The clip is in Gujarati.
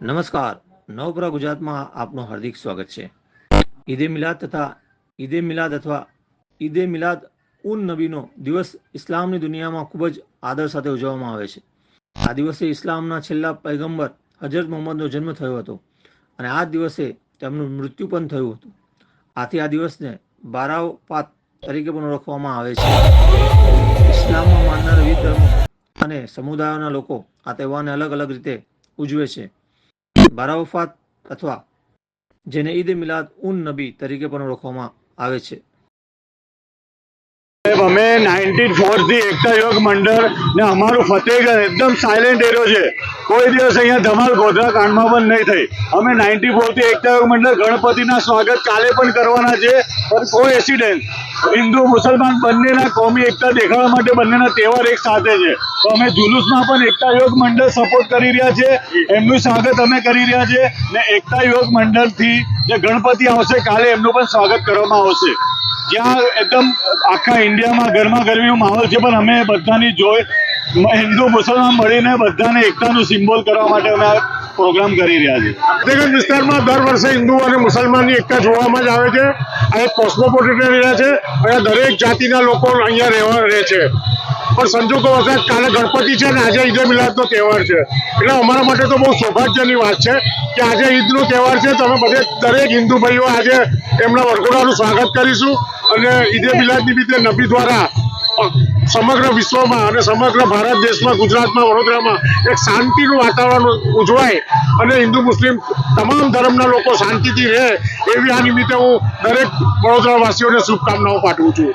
નમસ્કાર, નવપ્રભા ગુજરાતમાં આપનું હાર્દિક સ્વાગત છે। ઈદે મિલાદ તથા ઈદે મિલાદ ઉન નબીનો દિવસ ઇસ્લામની દુનિયામાં ખૂબ જ આદર સાથે ઉજવવામાં આવે છે। આ દિવસે ઇસ્લામના છેલ્લા પૈગંબર હજરત મુહમ્મદનો જન્મ થયો હતો અને આ દિવસે તેમનું મૃત્યુ પણ થયું હતું। આથી આ દિવસને બારાવફાત તરીકે પણ ઓળખવામાં આવે છે। ઇસ્લામમાં માનનાર વિવિધ ધર્મો અને સમુદાયોના લોકો આ તહેવારને અલગ અલગ રીતે ઉજવે છે। બારાવફાત અથવા જેને ઈદ મિલાદ ઉન નબી તરીકે પણ ઓળખવામાં આવે છે। અમે 94 થી એકતા યોગ મંડળ ને અમારું ફતેહગઢ એકદમ સાયલેન્ટ એરિયો છે। કોઈ દિવસ અહીંયા ધમાલ ગોધરા કાંડમાં પણ નહીં થઈ। અમે 94 થી એકતા યોગ મંડળ ગણપતિના સ્વાગત કાલે પણ કરવાના છે, પણ કોઈ એક્સિડન્ટ હિન્દુ મુસલમાન બંનેના કોમી એકતા દેખાડવા માટે બંનેના તહેવાર એક સાથે છે। તો અમે જુલુસમાં પણ એકતા યોગ મંડળ સપોર્ટ કરી રહ્યા છે, એમનું સ્વાગત અમે કરી રહ્યા છે ને એકતા યોગ મંડળથી જે ગણપતિ આવશે કાલે એમનું પણ સ્વાગત કરવામાં આવશે। જ્યાં એકદમ આખા ઇન્ડિયામાં ગરમા ગરમીનો માહોલ છે, પણ અમે બધાની જોઈ હિન્દુ મુસલમાન મળીને બધાને એકતાનું સિમ્બોલ કરવા માટે અમે આ પ્રોગ્રામ કરી રહ્યા છીએ। ફતેહગઢ વિસ્તારમાં દર વર્ષે હિન્દુ અને મુસલમાનની એકતા જોવામાં જ આવે છે। આ એક કોસ્મોપોલિટન એરિયા છે, અહીંયા દરેક જાતિના લોકો અહીંયા રહે છે, પણ સંજોગો વખત કાલે ગણપતિ છે ને આજે ઈદે મિલાદનો તહેવાર છે, એટલે અમારા માટે તો બહુ સૌભાગ્યની વાત છે કે આજે ઈદનો તહેવાર છે, તો અમે દરેક હિન્દુ ભાઈઓ આજે એમના વરઘોડાનું સ્વાગત કરીશું અને ઈદે મિલાદ નિમિત્તે નબી દ્વારા સમગ્ર વિશ્વમાં અને સમગ્ર ભારત દેશમાં, ગુજરાતમાં, વડોદરામાં એક શાંતિનું વાતાવરણ ઉજવાય અને હિન્દુ મુસ્લિમ તમામ ધર્મના લોકો શાંતિથી રહે એવી આ નિમિત્તે હું દરેક વડોદરાવાસીઓને શુભકામનાઓ પાઠવું છું।